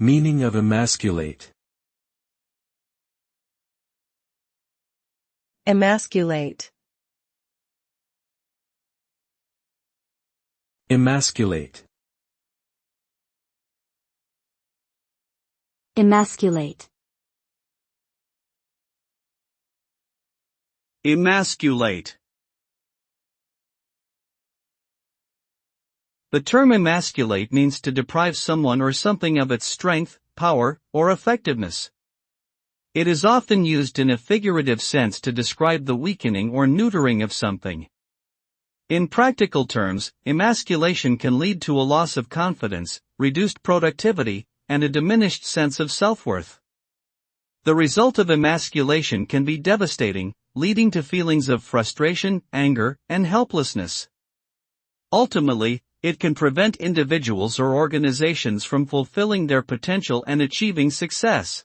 Meaning of emasculate. Emasculate. Emasculate. Emasculate. Emasculate. The term emasculate means to deprive someone or something of its strength, power, or effectiveness. It is often used in a figurative sense to describe the weakening or neutering of something. In practical terms, emasculation can lead to a loss of confidence, reduced productivity, and a diminished sense of self-worth. The result of emasculation can be devastating, leading to feelings of frustration, anger, and helplessness. Ultimately, it can prevent individuals or organizations from fulfilling their potential and achieving success.